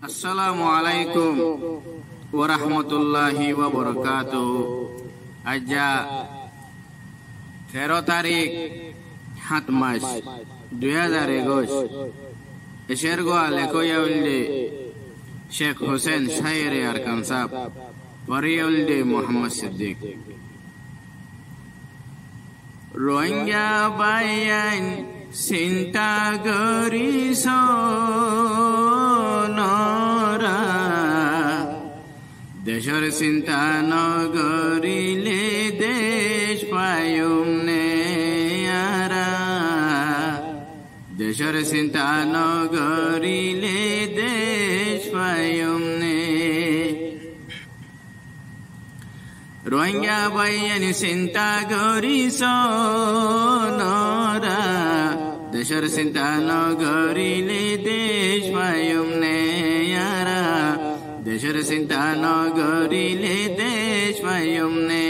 আসসালামু আলাইকুম ওয়া রাহমাতুল্লাহি ওয়া বারাকাতুহু। আজ 13 তারিখ 7 মাস 2021 এশের গোয়া লেখয়াউলদে শেখ হোসেন শায়ের আরকান সাহেব পরিয়াউলদে মোহাম্মদ সিদ্দিক। রোহিঙ্গা বাইয়ান চিন্তা করিস নরা, দেশর চিন্তা নগরিলে দেশ পায়ুম নে আরা, দেশর চিন্তা নগরিলে দেশ পায়ুম নে। রোহিঙ্গা বাইয়ান চিন্তা করিস নরা, দেশর চিন্তা নগরিলে দেশ পায়ুম নে আরা, দেশর চিন্তা নগরিলে দেশ পায়ুম নে।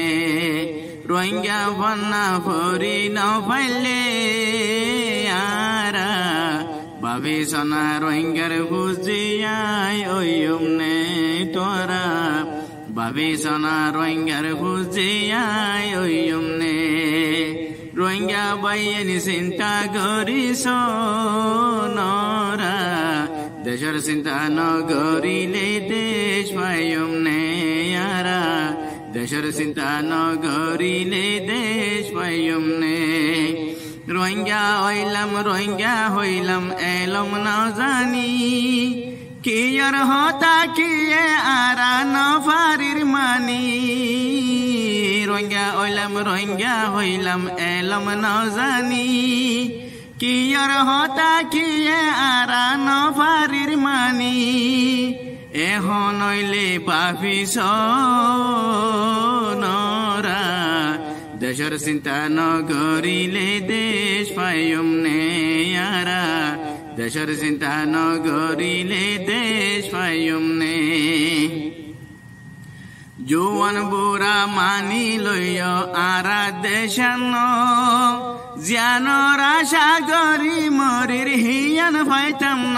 রোহিঙ্গা বন্যা ফরি নফাইলে আরা, ভাবি সোনা রোহিঙ্গার বুঝিয়াই ওয়ুম নে তোরা, ভাবি সোনা রোহিঙ্গার বুঝিয়াই ওয়ুম নে। রোহিঙ্গা বাইয়ান চিন্তা করিস নরা, দেশর চিন্তা নগরিলে দেশ পায়ুম নে আরা, দেশর চিন্তা নগরিলে দেশ পায়ুম নে। রোহিঙ্গা হইলাম এলম না জানি, কি আর হতা কি আরা নফারির মানি। রোহিঙ্গা হইলাম এলম না জানি, কি আর হতা কি আরা নফারির মানি। এখন হইলে পাপিস নরা, দেশর চিন্তা নগরিলে দেশ পায়ুম নে আরা, দেশর চিন্তা নগরিলে দেশ পায়ুম নে। জোয়ান বুড়া মানি লইয় আরা দেশান, জিয়ানোর আশা করি মরির হিয়ান পাইতাম ন।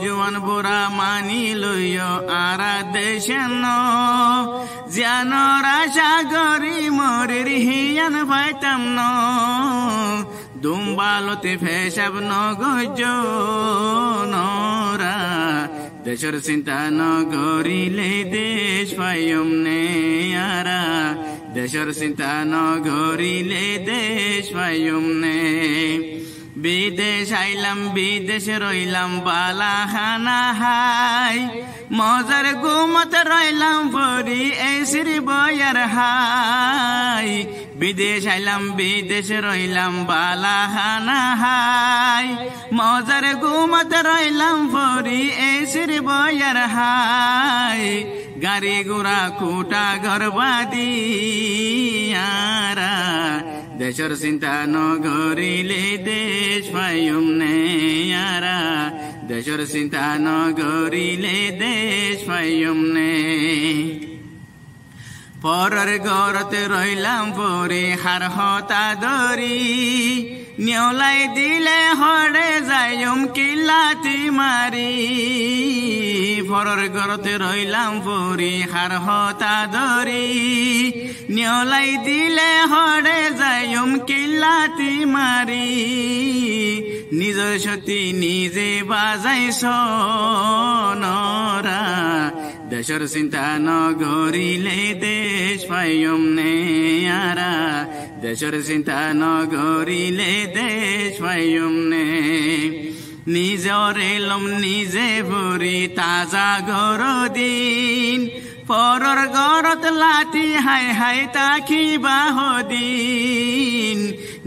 জোয়ান বুড়া মানি লইয় আরা দেশান, জিয়ানোর আশা করি মরির হিয়ান পাইতাম ন। দুম্বালতে ফেসাব নগজ নরা, দেশর চিন্তা নগরিলে দেশ পায়ুম নে আরা, দেশর চিন্তা নগরিলে দেশ পায়ুম নে। বিদেশ আইলাম বিদেশ রইলাম বালাখানা হাই, মজার গুমত রইলাম পরি এসির বয়ার হাই। বিদেশ আইলাম বিদেশ রইলাম বালাখানা হাই, মজার গুমত রইলাম পরি এসির বয়ার হাই। গাড়ি গুড়া কুটা গর্বাদি আরা, দেশর চিন্তা নগরিলে দেশ পায়ুম নে আরা, দেশর চিন্তা নগরিলে দেশ পায়ুম নে। পরের গরতে রইলাম পরে হার হতা দরি, নেওলাই দিলে হরে যাইম কিলাতি মারি। পরের গরতে রইলাম পরে হার হতা দরি, নেওলাই দিলে হরে যাইম কিলাতি মারি। নিজের সতী নিজে বাজাইস নরা, দেশর চিন্তা নগরিলে দেশ পায়ুম নে আরা, দেশর চিন্তা নগরিলে দেশ পায়ুম নে। নিজর এলম নিজে ভরি তাজা গরদিন, পরর গরত লাতি হাই হাই তাকি বাহদিন।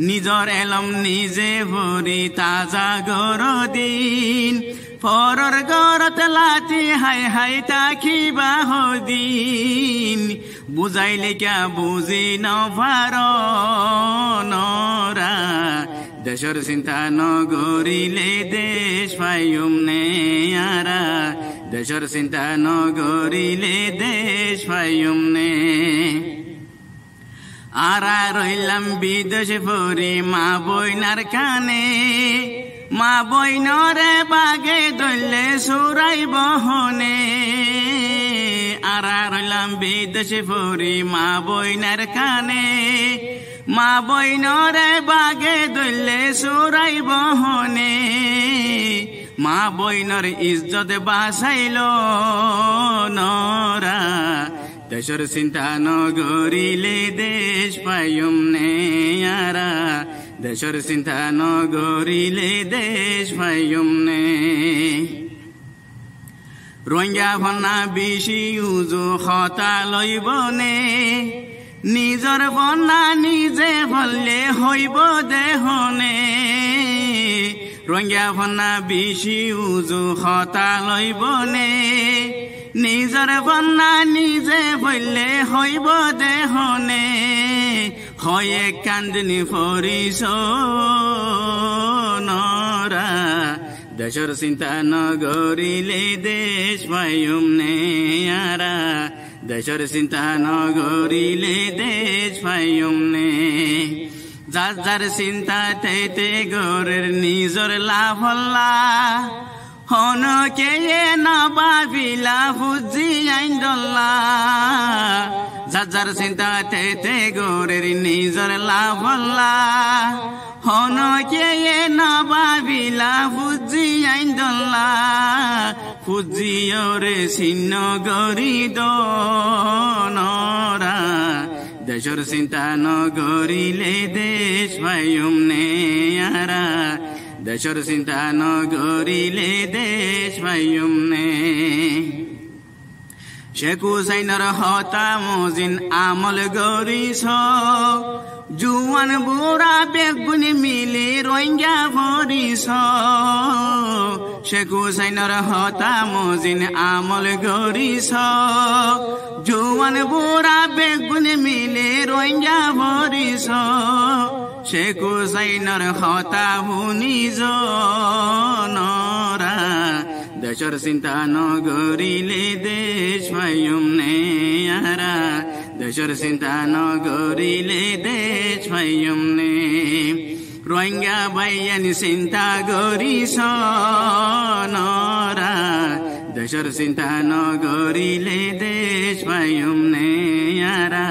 নিজর এলম নিজে ভরি তাজা গরদিন, পরর গরত লাতি হাই হাই তাকি বাহদিন। বুঝাইলে কে বুঝি নভার নরা, দেশর চিন্তা নগরিলে দেশ পায়ুম নে আরা, দেশর চিন্তা নগরিলে দেশ পায়ুম নে। আরা রইলাম বিদেশ পরি মা বইনার কানে, মা বইনরে বাগে দলে সুরাই বহনে আরা রইলাম বিদেশে ফরি মা বইনার কানে মা বইনরে বাগে দলে সুরাই বহনে মা বইনর ইজ্জত বাঁচাইল নরা দেশর চিন্তা নগরিলে দেশ পাইম নে আরা দেশর চিন্তা নগরিলে দেশ পাইম নে রোহিঙ্গা ভন্না বেশি উজু হতা লইবনে নিজর ভন্না নিজে ভরলে হইব দেহনে রোহিঙ্গা ভন্না বেশি উজু হতা লইবনে নিজর ভন্না নিজে ভরলে হইব দেহনে হয়ে কান্দনি ফরিস নরা দেশর চিন্তা নগরিলে দেশ পাইম নে আরা দেশর চিন্তা নগরিলে দেশ পাইম নে যার যার চিন্তা তেতে গরের নিজর লাভ হল্লা হন কে না ভাবিলা বুঝি আইন্দল্লা যার যার চিন্তা তেতে গরের নিজর লাভ হল্লা হন কে না ভাবিলা বুঝি আইন্দল্লা ফুজিয়রে ছিন্ন গরি দনরা দেশর চিন্তা নগরিলে দেশ পাইম নে আরা দেশর চিন্তা নগরিলে দেশ পাইম নে শেখ হুসাইনের হতা মজিন আমল গরিস জুয়ান বুড়া বেগুন মিলে রোহিঙ্গা ভরিস শেখ হুসাইনের হতা মজিন আমল গরিস জুয়ান বুড়া বেগুন মিলে রোহিঙ্গা ভরিস শেখ হুসাইনের হতা হুনিজ নরা দেশর চিন্তা নগরিলে দেশ পাইম নে আরা দেশর চিন্তা নগরিলে দেশ পাইম নে রোহিঙ্গা ভাইয়ানি চিন্তা গরিস নরা দেশর চিন্তা নগরিলে দেশ পাইম নে আরা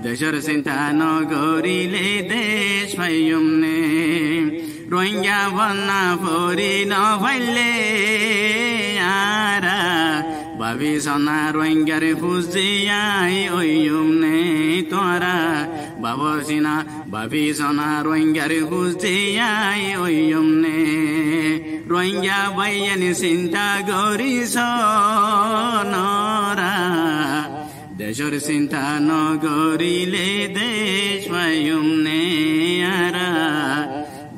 দেশর চিন্তা নগরিলে দেশ পাইম নে রোহিঙ্গা বন্যা ফরি নভাইলে আরা ভাবি সনা রোহিঙ্গার ফুজিয়াই ওইম নে তোরা বাবসিনা ভাবি সনা রোহিঙ্গার ফুজিয়াই ওইম নে রোহিঙ্গা ভাইয়ানি চিন্তা গরিস নরা দেশর চিন্তা নগরিলে দেশ পাইম নে আরা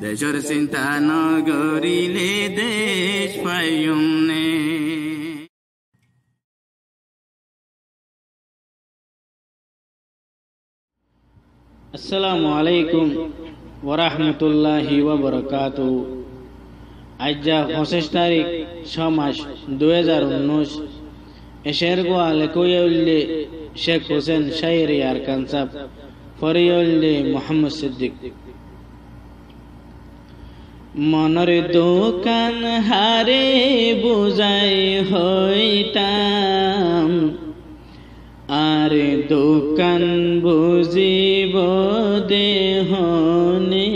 দেশর চিন্তা নগরিলে দেশ পাইম নে আসসালামু আলাইকুম ওয়া রাহমাতুল্লাহি ওয়া বারাকাতুহু আজ 25 তারিখ 6 মাস 2019 এশের গোয়ালে কইউল্লে শেখ হোসেন শায়রি আর কানসাব ফরিউল্লে মোহাম্মদ সিদ্দিক মনের দোকান হারে বুঝাই হইতাম আর দোকান বুঝিব দেহনে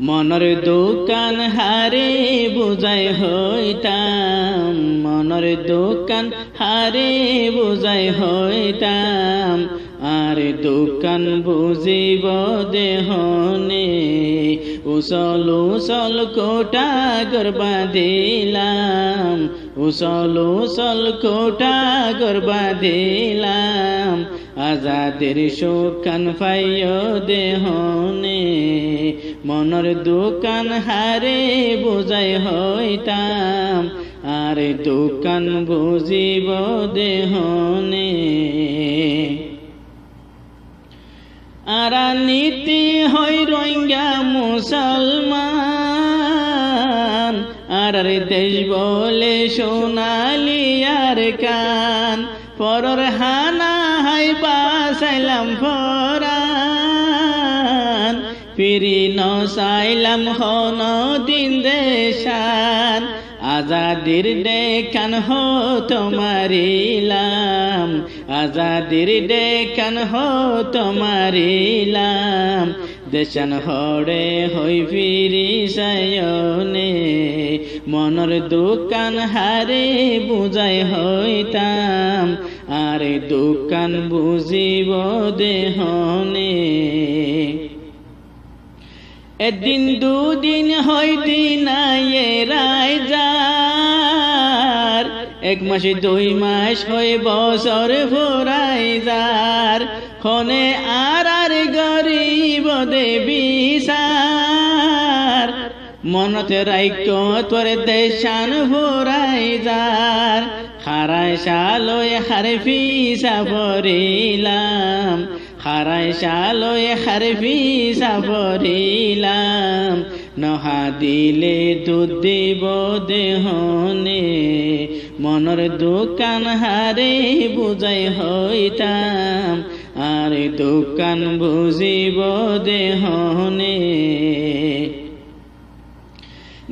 মনের দোকান হারে বুঝাই হইতাম মনের দোকান হারে বুঝাই হইতাম আর দোকান বুঝিব দেহনে উসল উসল কোটা গরবা দিলাম উসল উসল কোটা গরবা দিলাম আজাদের সুখান পাইও দেহনে মনের দোকান হারে বুঝাই হইতাম আর দোকান বুঝিব দেহনে আরা নীতি হই রোহিঙ্গা মুসলমান আর দেশ বলে সোনালি আর কান পরর হানা হাই বাসাইলাম ফরান ফিরি নসাইলাম হন দিন দেশান আজাদির ডেকান হো তোমারিলাম আজাদির ডেকান হো তোমারিলাম দেশান হরে হই ফিরি সায়নে মনর দোকান হারে বুঝাই হইতাম আরে দোকান বুঝিব দেহনে একদিন দুদিন হইতি না এরাই যার এক মাসে 2 মাস হয়ে বছর ফুরাই যার খনে আর গরিব দেবী সার মনতে রাইক তোর দেশান ফুরাই যার খারাই সালয় হারে ফিসা ভরিলাম খারাই সালয় হারে ফিসা ভরিলাম নহা দিলে দুধ দিব দেহনে মনর দোকান হারে বুঝাই হইতাম আর দোকান বুঝিব দেহনে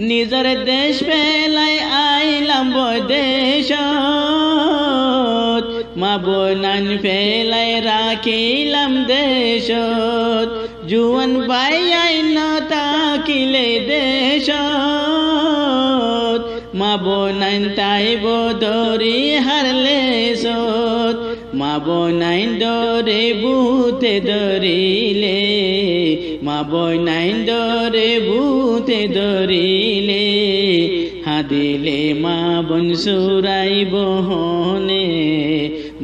নিজের দেশ পেলাই আইলাম বদেশ মা বোনান পেলাই রাখিলাম দেশ জুয়ান বাইয়াই না তাকিলে দেশ মা বোনান তাইব দরি হারলে সত মা বোনাইন ডরে বুতে ধরিলে মা বোনাইন ডরে বুতে ধরিলে হাদিলে মা বোন সুরাই বহনে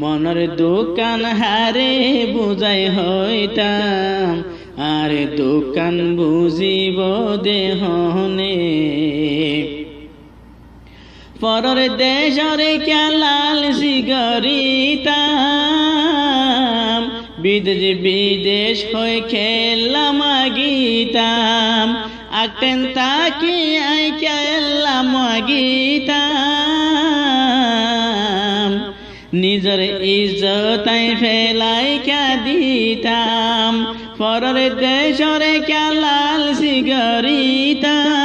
মনর দোকান হারে বুঝাই হইতাম আর দোকান বুঝিব দেহনে পরর দেশরে লাল সিগরিতাম বিদেশ হয়ে খেললাম গীতাম আকটেন তাকি আই খেললাম গীতাম নিজের ইজ্জতাই ফেলাই কা দিতাম পরর দেশরে লাল সিগরিতাম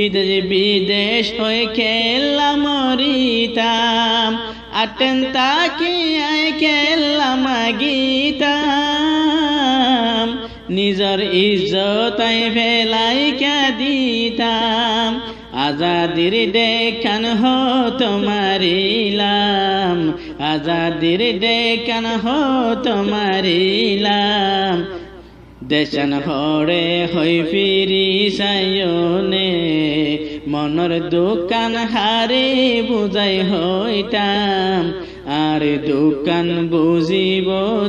বিদেশ হয়ে খেললাম মরিতাম আটেন তাকি আয় খেললাম গীতাম নিজের ইজ্জতাই ফেলাই কা দিতাম আজাদির ডেকান হো তোমারিলাম আজাদির ডেকান হো তোমারিলাম দেশান হরে হই ফিরি সায়নে মনর দোকান হারে বুঝাই হইতাম আর দোকান বুঝিব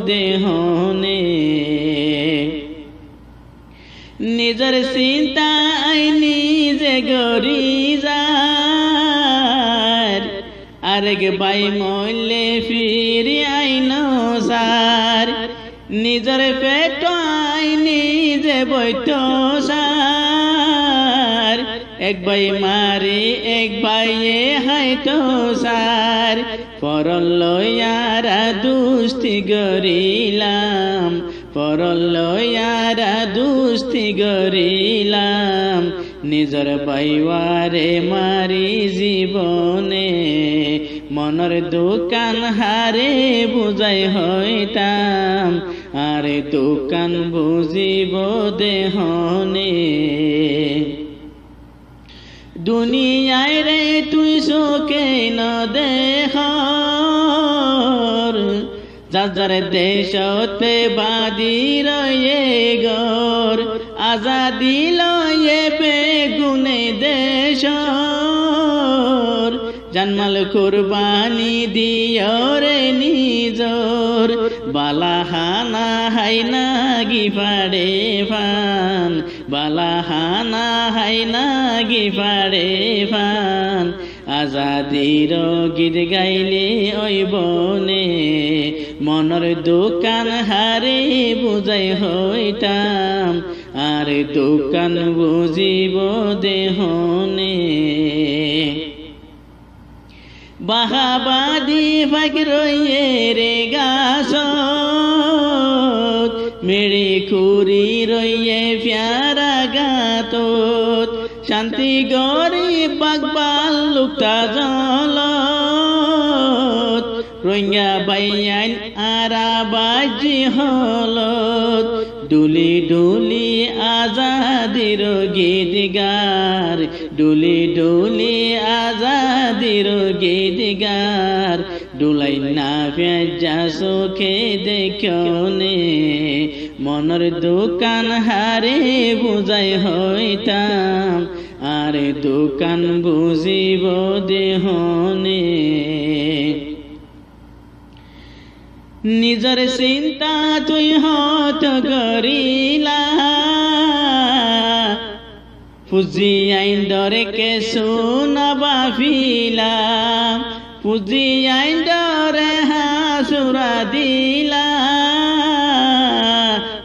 দেহনে নিজের চিন্তা নিজে গরি যার আরেক বাই মইলে ফিরি আইন সার নিজের পেট নিজে বৈঠ সার এক ভাই মারি এক ভাইয়ে হাইতো সার পরল লয়ারা দুস্তি গরিলাম পরল লয়ারা দুস্তি গরিলাম নিজের বাইওয়ারে মারি জীবনে মনর দোকান হারে বুঝাই হইতাম আরে দোকান বুঝিব দেহনে দুনিয়ায় রে তুই চোখে ন দেখ যার দেশতে বাদি রয়ে গর আজাদি লয়ে বেগুনে দেশ জন্মাল কুরবানি দিও রে নিজর বালাহানা হাইনা গিফাড়ে ফান বালাহানা হাইনা গিফাড়ে ফান আজাদির গীত গাইলে ওই বনে মনর দোকান হারে বুঝাই হইতাম আর দোকান বুঝিব দেহনে বাহাবাদি ফাঁক রয়ে রে গাছ মেরি খুরি রইয়ে প্যারা গাতত শান্তি গরি বাগবাল লুকতা জলত রোহিঙ্গা বাইয়াইন আরা বাজি হলত ডুলি ডুলি আজাদির গীত গার ডুলি ডুলি আজাদির গীত গার ডুলাই না পেঁজা চোখে দেখনে মনের দোকান হারে বুঝাই হইতাম আরে দোকান বুঝিব দেহনে নিজের চিন্তা তুই হত গরিলা পুজি আইন দরে কে সোনা বাফিলা পুজি আইন দরে হাসুরা দিলা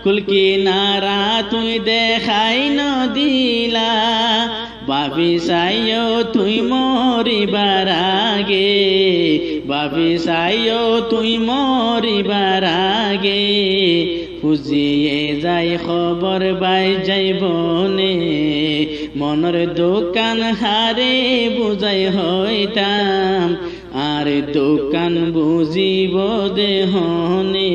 কুলকি নারা তুই দেখাই ন দিলা বাবি সাইও তুই মরিবার আগে বাবি সাইও তুই মরিবার আগে খুঁজিয়ে যাই খবর বাই যাইবনে মনের দোকান হারে বুঝাই হইতাম আর দোকান বুঝিব দেহনে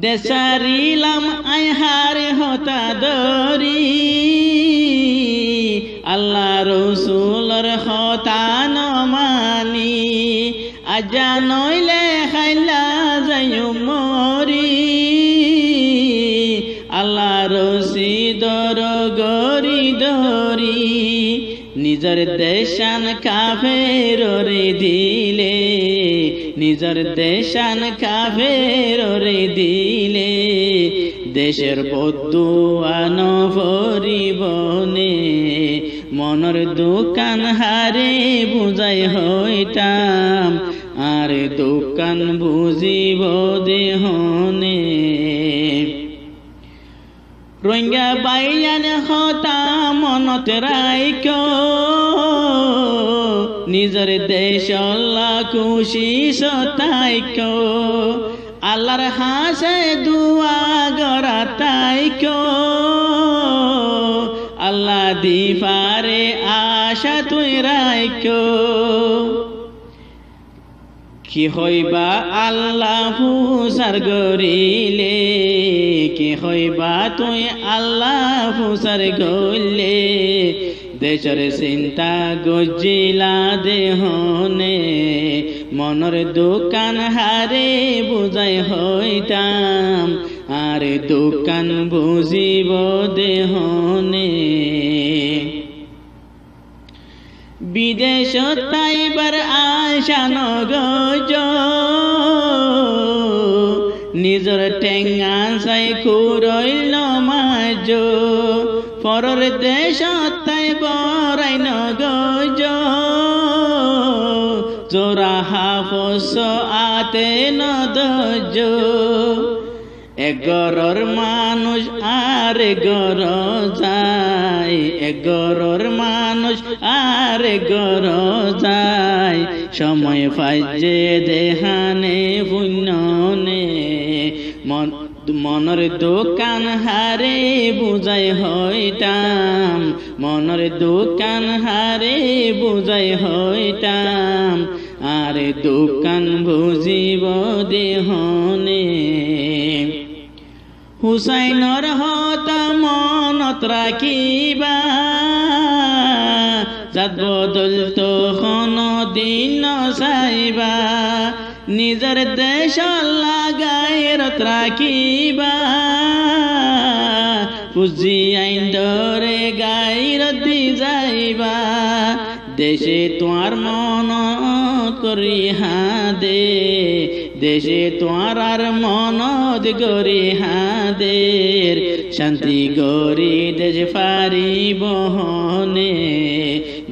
দেশারিলাম আইহারে হতা দরি আল্লাহ রসুলর হতা নমানি আজা নইলে খাইলা যাইও মরি আল্লাহ রশিদর গরি দরি নিজের দেশান কাফের রে দিলে নিজের দেশান কাফের রে দিলে দেশের বদুয়ান ভরিবনে মনের দোকান হারে বুঝাই হইতাম আর দোকান বুঝিব দেহনে রোহিঙ্গা বাইয়ান হতা মনত রাইক নিজের দেশ আল্লাহ খুশি সতাইক আল্লাহর হাসে দুয়া গড়া তাইক আল্লাহ দিফারে আশা তুই রাইক কি হইবা আল্লাহ ফুসার গরিলে কি হইবা তুই আল্লাহ ফুসার গইলে দেশের চিন্তা গজিলা দেহনে মনের দোকান হারে বুঝাই হইতাম আর দোকান বুঝিব দেহনে বিদেশ তাইবার আশা নগজ নিজের টেঙ্গা চাই কুরইল মাজ পরের দেশ তাই বরাই নগজ জোরা হাফস আতে নদজ এগরর মানুষ আর গর যায় এগরর মানুষ আর গর যায় সময় ফাইজে দেহানে পুণ্যনে মনের দোকান হারে বুঝাই হইতাম মনের দোকান হারে বুঝাই হইতাম আর দোকান বুঝিব দেহনে হুসাইনর হতা মনত রাখিবা জাত বদল তো দিন চাইবা নিজের দেশ লাগাইরত রাখিবা পুজি আইন ধরে গাইরত দি যাইবা দেশে তোমার মনত করি হাদে দেশে তোমার আর মনত গরি হাদের শান্তি গরি দেশ ফারি বহনে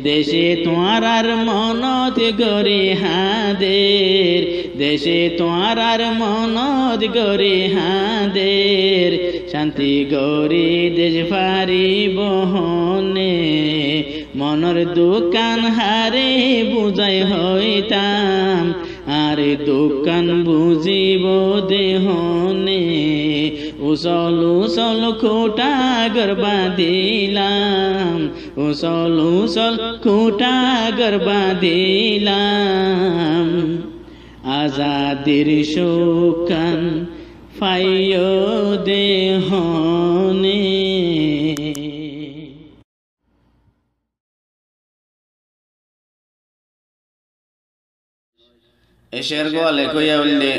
দেশে তোমার আর মনত গরি হাদের দেশে তোমার আর মনত গরি হাদের শান্তি গরি দেশ ফারি বহনে মনের দোকান হারে বুঝাই হইতাম আরে দোকান বুঝিব দেহনে উসল উসল খুঁটা গরবা দিলাম উসল উসল খুঁটা গরবা দিলাম আজাদির শোকান ফাইয় দেহনে এশের গোয়ালে কইয়া উল্লে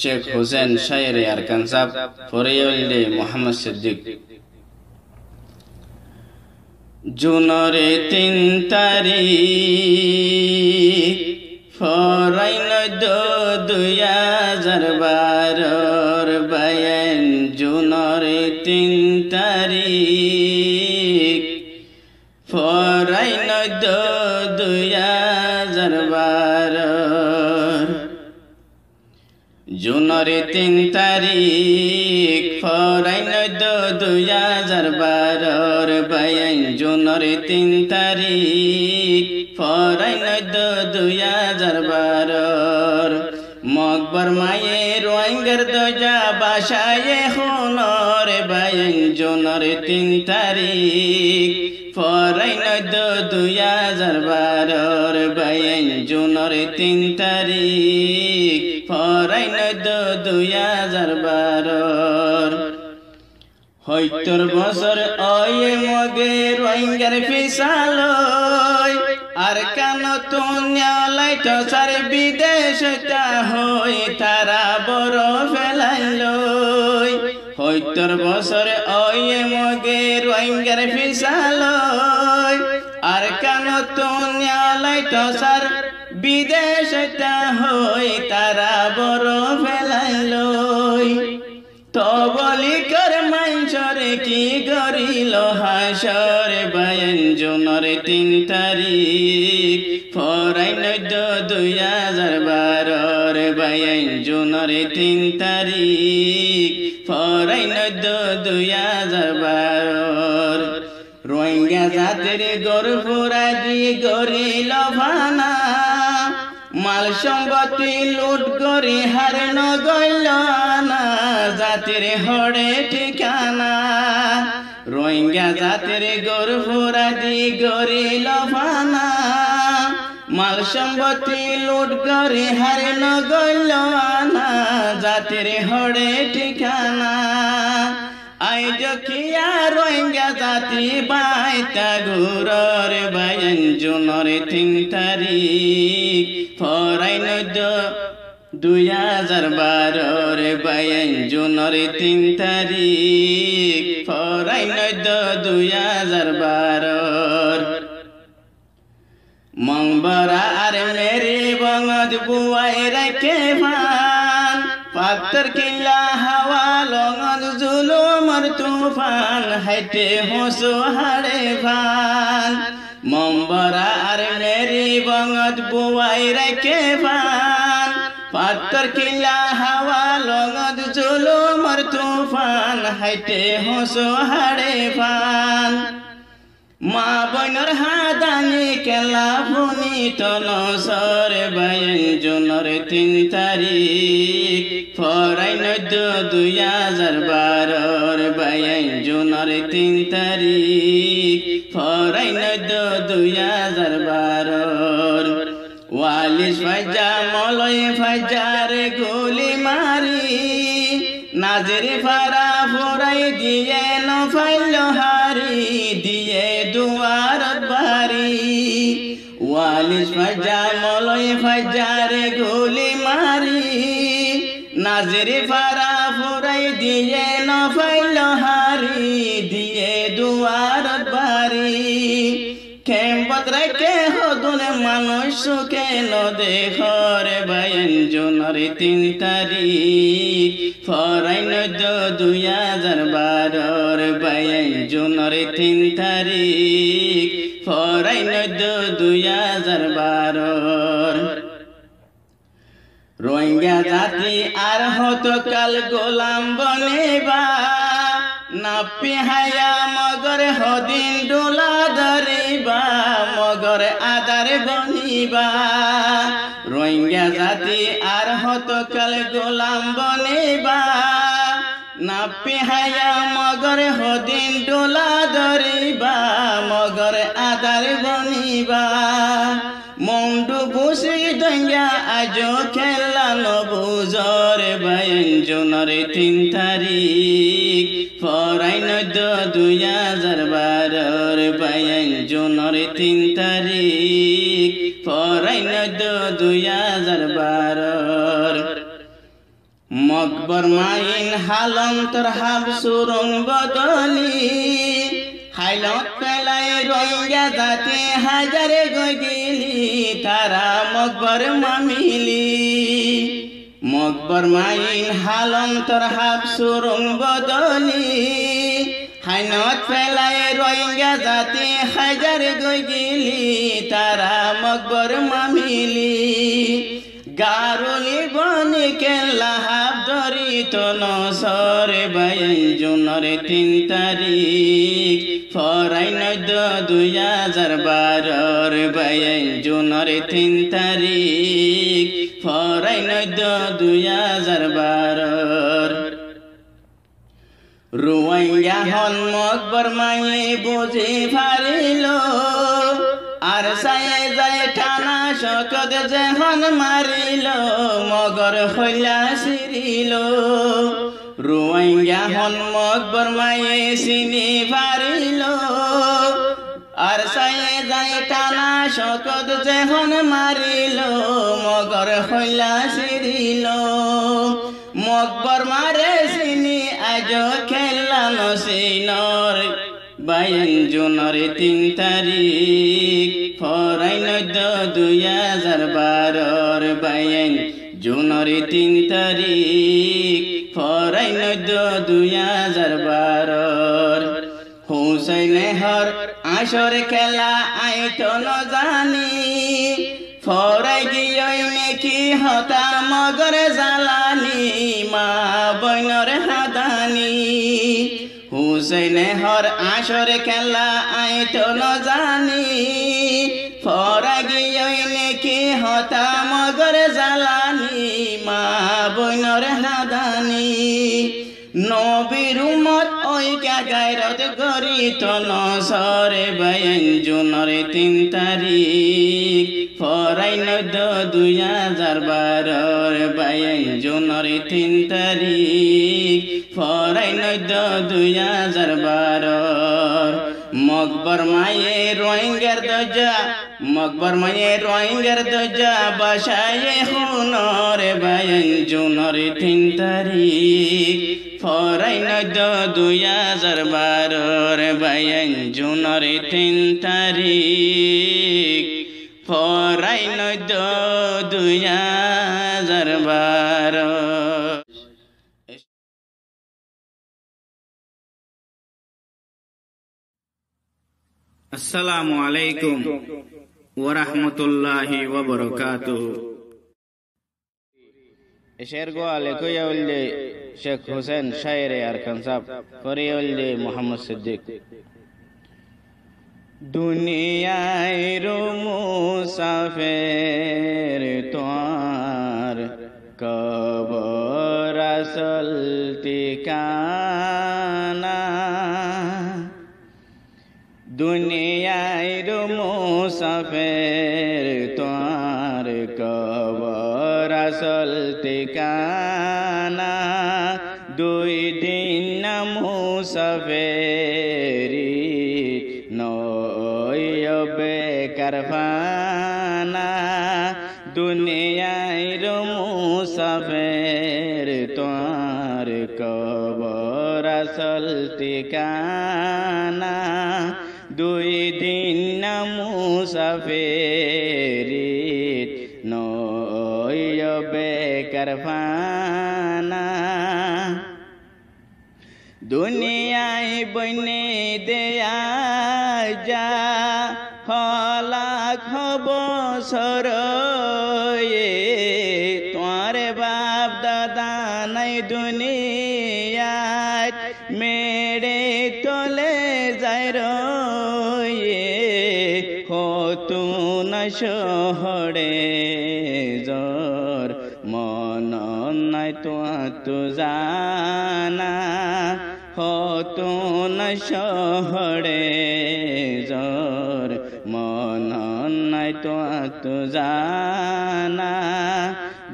শেখ হোসেন শায়েরে আরকান সাহেব ফরিয়া উল্লে মোহাম্মদ সিদ্দিক জুনরে 3 তারিখ ফরাইন 2012 বায়ান জুনরে 3 তারিখ ফরাইন 2012 জুনরে 3 তারিখ ফরাইন 2012 বায়ান জুনরে 3 তারিখ ফরাইন 2012 মকবর মায়ে রোহিঙ্গার দজা বাসায়ে হুনর বায়ান জুনরে 3 তারিখ ফরাইন 2012 বায়ান জুনরে 3 তারিখ ফরাইন 2012 হইতর বছর অয়ে মগে রোহিঙ্গার ফিসালয় আর কান তুনিয়ালাই তো সার বিদেশটা হই তারা বড় ফেলাইলই হইতর বছর অয়ে মগে রোহিঙ্গার ফিসালয় আর কান তুনিয়ালাই তো সার বিদেশটা হই তারা বড় ফেলাইলই তো বলি কর মাইনসরে কি গরিল হাসর বায়ান জুনরে 3 তারিখ ফরাইন 2012 বায়ান জুনরে 3 তারিখ ফরাইন 2012 রোহিঙ্গা জাতির গরপুরা দিয়ে গরিল ভানা মাল সম্পত্তি লুট করি হার নগইল না জাতির হড়ে ঠিকানা রোহিঙ্গা জাতির গরপুরা দি গরিল ফানা মাল সম্পত্তি লুট করি হার নগইল না জাতির হড়ে ঠিকানা আইজ কিয়া রোহিঙ্গা জাতি বাইতা গুরর বায়ান জুনরে 3 তারিখ ফরাইন 2012 বায়ান জুনরে 3 তারিখ ফরাইন 2012 মংবরা আর মেরে বঙদ বুয়াই রাখে ফান পাত্তর কিল্লা হাওয়া লঙদ জুলুমর তুফান হাইতে হোসো হাড়ে ফান মংবরা আর মেরে বঙদ বুয়াই রাখে ফান পাত্তর কিল্লা হাওয়া লঙদ জুলুমর তুফান হাইতে হোসো হাড়ে ফান মা বইনর হাদানি কেলা ফুনি তনসর বায়ান জুনরে 3 তারিখ ফরাইন 2012 বায়ান জুনরে 3 তারিখ ফরাইন 2012 ওয়ালিস ফাজা মলয় ফাজারে গুলি মারি নাজের ফারা ফরাই দিয়ে নফাইল হারি দিয়ে দুয়ারত বাড়ি ওয়ালিস ফাজা মলয় ফাজারে গুলি মারি নাজের ফারা ফরাই দিয়ে নফাইল হারি দিয়ে দুয়ারত বাড়ি কেম্পত রেখে হদুনে মানুষ সুখে নদে ঘরে বায়ান জুনরে 3 তারিখ ফরাইন 2012 বায়ান জুনরে 3 তারিখ ফরাইন 2012 রোহিঙ্গা জাতি আর হত কাল গোলাম বনেবা নাপি হায়া মগর হদিন ডোলা ধরিবা মগর আদার বনিবা রোহিঙ্গা জাতি আর হতকাল গোলাম বনিবা নাপি হায়া মগর হদিন ডোলা ধরিবা মগর আদার বনিবা মন্ডু বুসি দঙ্গা আজো খেলা নবুজর বায়ন জুনের 3 তারিখ ফরাই 2012 বায়ন জুনের 3 তারিখ ফরাই 2012 মকবর মাইন হালন্তর হাব সুরং বদলি হাইলত পেলাই রোহিঙ্গা জাতি হাজারে গগিলি তারা মকবর মামিলি মকবর মাইন হালন্তর হাব সুরং বদলি হাইনত পেলাই রোহিঙ্গা জাতি হাজারে গগিলি তারা মকবর মামিলি গারুলি বনি কেল্লা হাব ধরিত নসর বায়ন জুনের 3 তারিখ ফরাই 2012 বায়ন জুনের 3 তারিখ ফরাই 2012 রোহিঙ্গা হন মকবর মায়ে বুঝি ফারিল আর সায়ে যায় টানা শকত যেহন মারিল মগর হইলা সিরিল রোহিঙ্গা হন মকবর মায়ে চিনি পারিল আর সায়ে যায় টানা শকত যেহন মারিল মগর হইলা সিরিল মকবর মারে চিনি আজ খেলা নসিনর বায়ন জুনের 3 তারিখ ফরাই 2012 বায়ন জুনের 3 তারিখ ফরাই 2012 হুসাইন হর আসর খেলা আইতো ন জানি ফরাই গিয়ে নেকি হতা মগর জালানি মা বইনর হাদানি হুসাইন হর আসর খেলা আইতো ন জানি ফরাই গিয়ে নেকি হতা মগর জালানি মা বইনর হাদানি নবীর উম্মত ঐক্য গায়রত গরিত নসরে বায়ন জুনের 3 তারিখ ফরাই 2012 বায়ন জুনের 3 তারিখ ফরাই 2012 মকবর মায়ে রোহিঙ্গার দজা মকবর মায়ে রোহিঙ্গার দজা বাসায়ে হুনর বায়ন জুনের 3 তারিখ ফরাই 2012 বায়ন জুনের 3 তারিখ ফরাই 2012 আসসালামু আলাইকুম ওয়া রাহমাতুল্লাহি ওয়া বারাকাতুহু শের গোয়ালে কইয়াউলদে শেখ হোসেন শায়েরে আরকান সাহেব করিয়াউলদে মোহাম্মদ সিদ্দিক দুনিয়ায় রো মুসাফির তোর কবর আসল ঠিকানা দুনিয়ায় রো মুসাফির তোর কবর আসল ঠিকানা 2 দিন মুসাফিরি নয়বে কারফানা দুনিয়ায় রো মুসাফির তোর কবর আসল ঠিকানা 2 দিন মুসাফিরি নয়বে কারফানা দুনিয়ায় বনে দেয়া যা হলাখ বছর তোমার বাপ দাদা নাই দুনিয়ায় মেরে তলে যায় রয়ে হতো না শহরে জোর মন নাই তো জানা হতো না শহরে জোর মন নাই তো জানা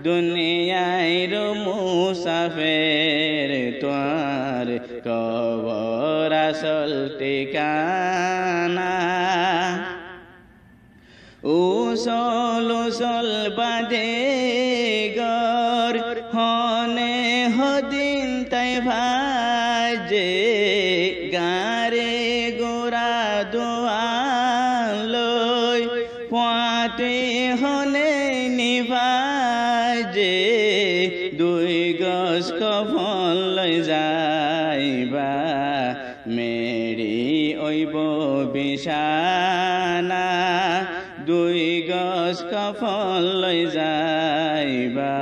দুনিয়ার মুসাফির তোর কবর আসল ঠিকানা উসল উসল বাদে গর হনে হদিন তাই ভাজে গারে গোরা দোয়ালই পাতে হনে নিভাজে দুই গজ কফল লই যাইবা মেরি ওইব বিছানা দুই গজ কফল লই যাইবা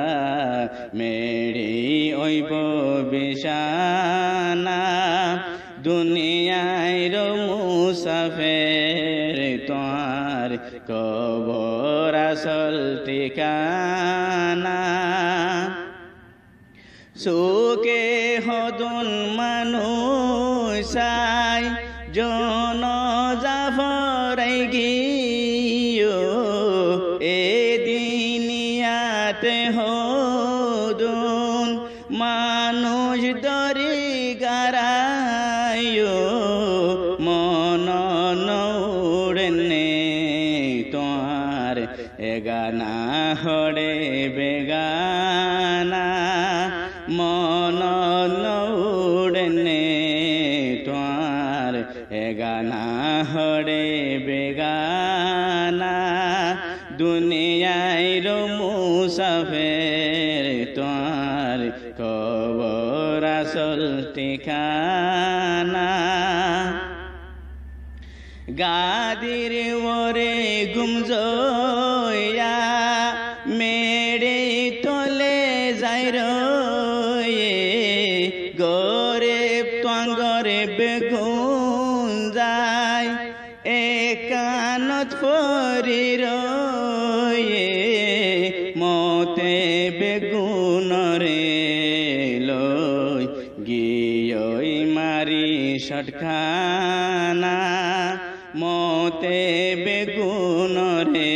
মেরি ওইব বিছানা দুনিয়ার মুসাফির তোর কবর আসল ঠিকানা সুকে হদন মানুষাই জন জাফরাই গিয়ে এ দিনিয়াতে হদন মানুষ দরি গারায় মন নৌড়নে তোর এগানা হরে বেগানা মন নৌড়নে তোর এগানা হরে বেগানা দুনিয়ার মুসাফির তোর কবর আসল ঠিকানা গাদির ওরে গুমজয়া মেরে তলে যাই রয়ে গরেব তোয়াঙ্গরে বেগুন যায় একানত পরি রয়ে মতে বেগুন রে লই গিয়ই মারি সটখানা মতে বেগুন রে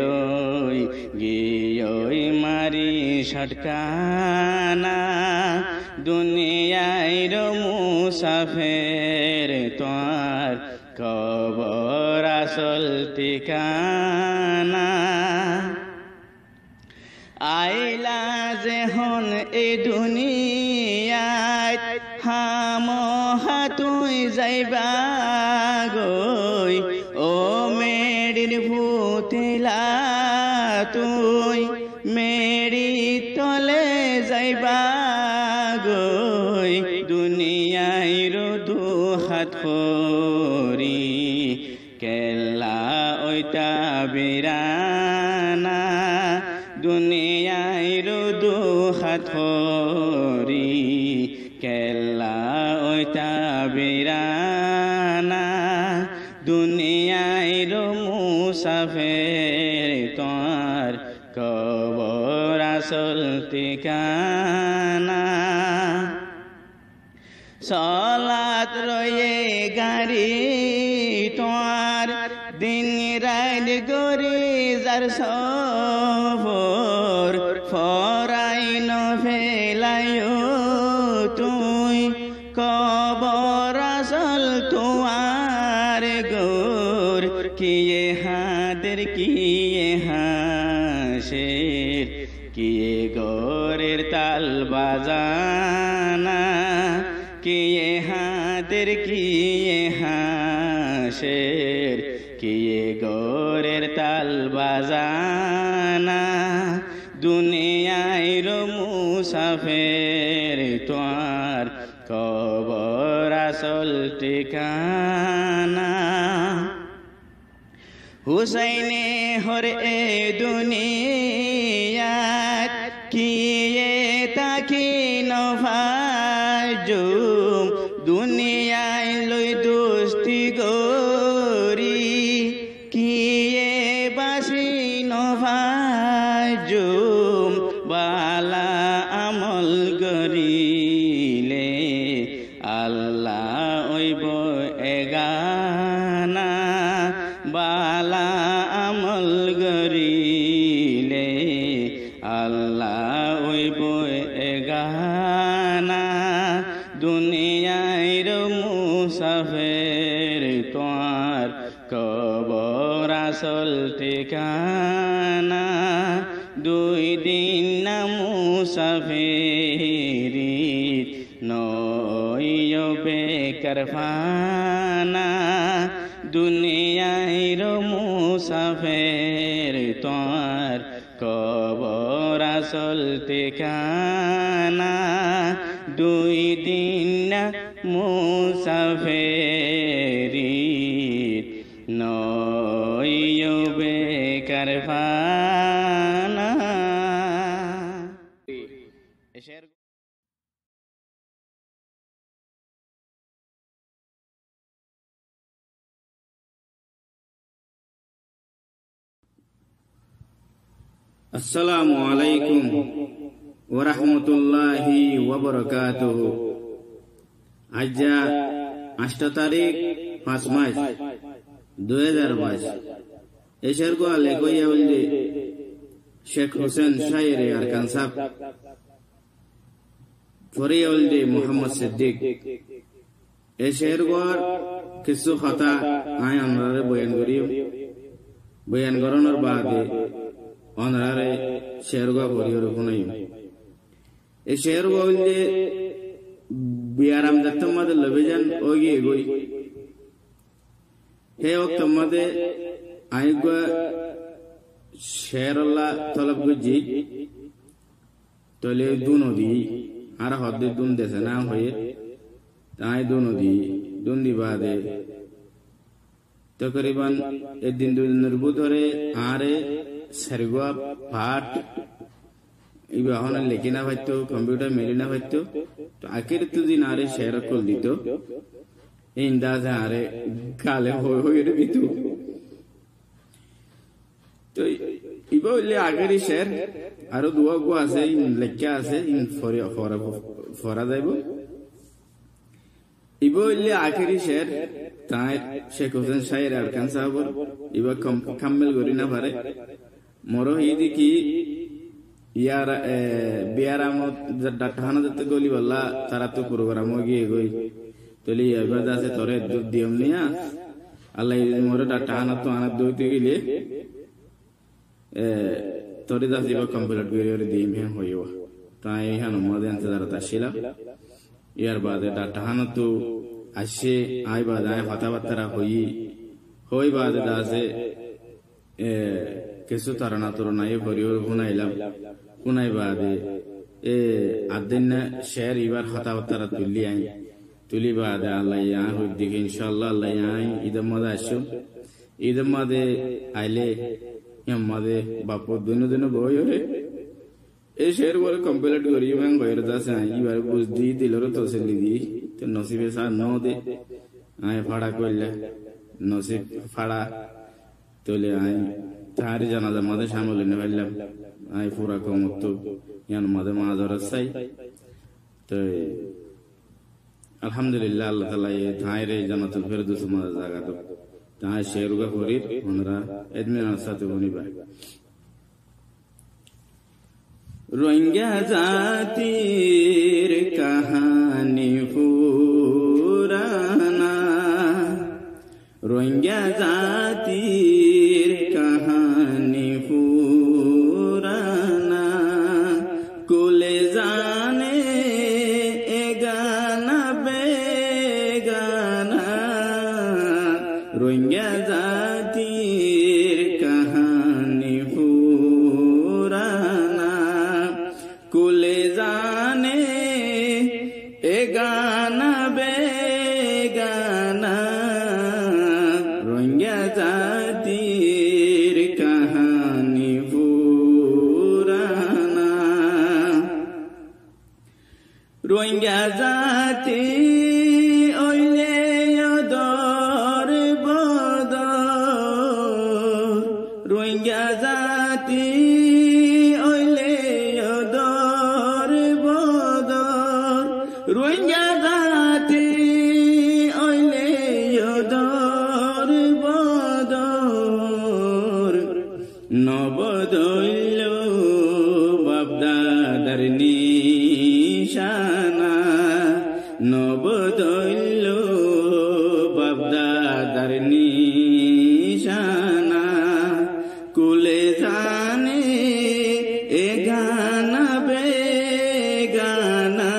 লই গিয়ই মারি সটখানা দুনিয়ার মুসাফির তোর কবর আসল ঠিকানা আইলা যেহন এ দুনিয়াত হাম হাতুই যাইবা গই ও মেরির ভূতিলা তুই মেরি তলে যাইবা গই দুনিয়ার দুহাত ফরি কেল্লা ওইটা বিরানা দুনিয়ার দুহাত ফরি কেল্লা ওইটা বিরানা দুনিয়ার মুসাফির তোর কবর আসল ঠিকানা সলাত রয়ে গাড়ি তোর দিন রাত গরি যার সফর ফরাই নভেলায়ো তুই কবর আসল তোমার গোর কিয়ে হাতের কিয়ে হাসের কিয়ে গোরের তাল বাজানা কিয়ে হাতের কিয়ে হাসের কিয়ে গোরের তাল বাজানা দুনিয়ার মুসাফির তোর কবর আসল ঠিকানা হুসাইনে হরে এ দুনিয়াত কিয়ে তাকি নভাজু দুনিয়ায় লই দোস্তি গরি কিয়ে বাসি নভাজুম বালা আমল গরিলে আল্লাহ ওইব এগানা বালা আমল গরিলে আল্লাহ ওইব এগানা দুনিয়ার মুসাফির তোমার কবর আসল ঠিকানা দুই দিন না মুসাফিরি নয় বেকার ফানা দুনিয়ার মুসাফির তোমার কবর আসল ঠিকানা দুই দিন না মুসাফিরি নয় বেকার ফানা। আসসালামু আলাইকুম ওয়া রাহমাতুল্লাহি ওয়া বারাকাতুহু। আজ 8 তারিখ 5 মাস 2022। এশার গো আলে কইয়া বললে শেখ হোসেন শায়েরে আরকান সাহেব ফরিয়া বললে মোহাম্মদ সিদ্দিক এশার গো কিছু কথা আয় আমরা বয়ান করি বয়ান করানোর বাদে অনারে শেরগা পরিবার কোনাই এই শেরগা বললে বিয়ারাম দত্তম মাদে লবেজান ওগি এগোই হে ওক্ত মাদে আইগা শেরল্লা তলব গুজি তলে দু নদী আর হদ্দে দুন দেশে না হয়ে তাই দু নদী দুন দি বাদে তকরিবান একদিন দুই দিনের ধরে আরে सरगुआ पाठ इबाहन लेकिना भाइतो कंप्यूटर मेलिना भाइतो तो आखिर तु दिन आरे शेयर कर दितो इंदाज आरे काले हो रे बितु तो इबो ले आखिरी शेयर आरो दुआ गो আছে লেখা আছে ইন ফরা যাইবো ইবো ले आखिरी शेयर তাই শেখ হোসেন শায়ের আরকান সাহেবর ইবা কাম্মেল গরিনা পারে মরো হিদি কি ইয়ার বিয়ারামত ডাটাহানা দতে গলি বল্লা তারা তো প্রোগ্রাম গিয়ে গই তলি এবার আছে তোরে দিয়ম নিয়া আল্লাহ মরো ডাটাহানা তো আনা দইতে গিলে তোরে দাস দিবা কমপ্লিট করে দিম হে হইও তাই হানো মদে ইন্তজার তাশিলা ইয়ার বাদে ডাটাহানা তো আসে আই বাদে আই কথাবার্তা হই বাদে দাসে কিছু তারা তোর নাই পরিবার শুনাইলাম শুনাই বাদে আদিন শের এবার কথাবার্তা তুলি বাদে আল্লাহ দিকে ইনশাল্লাহ আল্লাহ ঈদের মধ্যে আসছো ঈদের মধ্যে আইলে মাদে বাপ দিন বই হরে এই শের বলে কমপ্লিট করি বইয়ের দাসে এবার বুঝ দি দিল তসলি দি তো নসিবে সা ন দে আয় ফাড়া করলে নসিব ফাড়া তোলে আয় তাহারি জানাজা মাঝে সামলে নিয়ে ফেললাম আই পুরা কমত ইয়ান মাঝে মাঝর চাই তো আলহামদুলিল্লাহ আল্লাহ তাআলা এই ধাইরে জান্নাতুল ফেরদৌস মাঝে জায়গা তো তাই শেরুগা ফরির ওনরা এদমিনের সাথে বনিবা রোহিঙ্গা জাতির কাহানি পুরানা রোহিঙ্গা জাতির কাহানি পুরানা কুলে জানে এগানা বেগানা রোহিঙ্গা জাতির কাহানি পুরানা কুলে জানে এগানা বেগানা রোহিঙ্গা জাতির কাহানি পুরানা রোহিঙ্গা জাতির নবদৈল্য বাপদাদার নিশানা কুলে জানে এ গানা বেগানা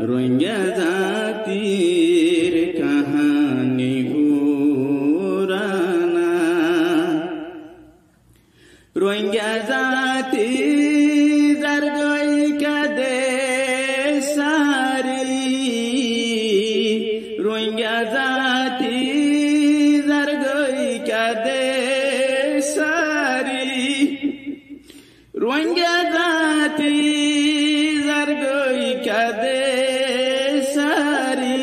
রোহিঙ্গা জাতির কাহানি পুরানা রোহিঙ্গা জাতি যার গইকা দেশারি রোহিঙ্গা জাতি যার গইকা দেশারি রোহিঙ্গা জাতি যার গইকা দেশারি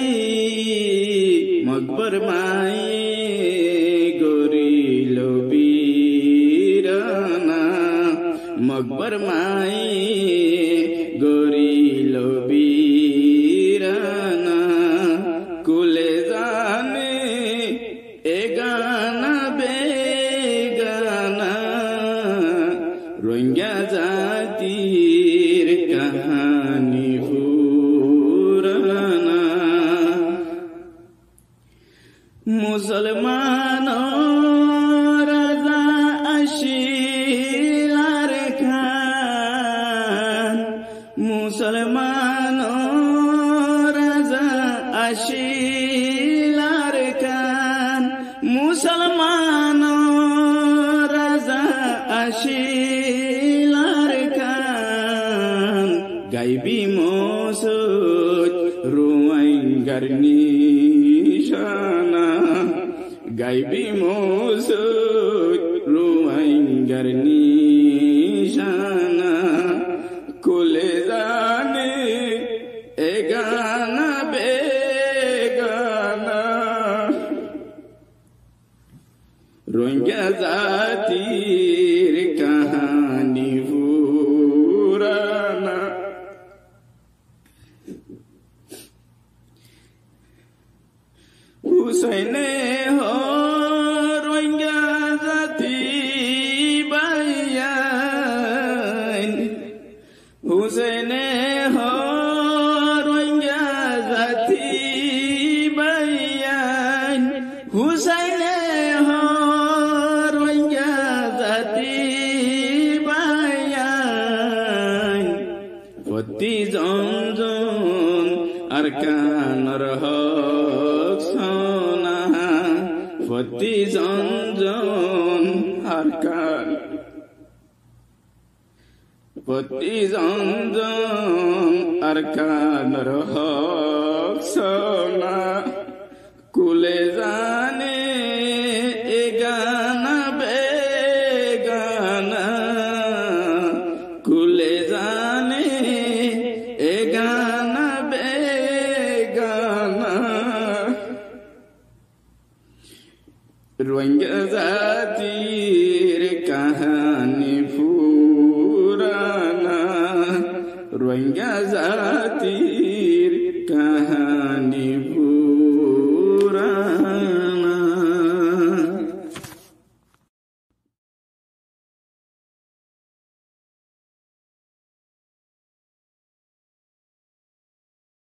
মকবর মাই গরিল বীরানা মকবর মাই গরিল বীরানা কুলে জানে এ গানা বেগানা রোহিঙ্গা জাতির কাহানি পুরানা মুসলমান রাজা আশিলার খান মুসলমান রাজা আশিলার খান মুসলমান রাজা আশিলার খান গাইবি মসুদ রোহিঙ্গার নিশানা গাইবি মসুদ রোহিঙ্গার নিশানা কুলে জানে এ গানা বেগানা রোহিঙ্গা জাতির কাহানি পুরানা হুসैने हो रोहिंग्या जाति बयान হুসैने हो रोहिंग्या जाति बयान হুসैने हो रोहिंग्या जाति बयान প্রতি জনজন আরকানর হক সোনা প্রতি জনজন আরকান প্রতি জনজন আরকানর হক সোনা কুলে জানে এ গানা বেগানা কুলে জানে এ গানা বেগানা রোহিঙ্গা জাতির কাহানি পুরানা রোহিঙ্গা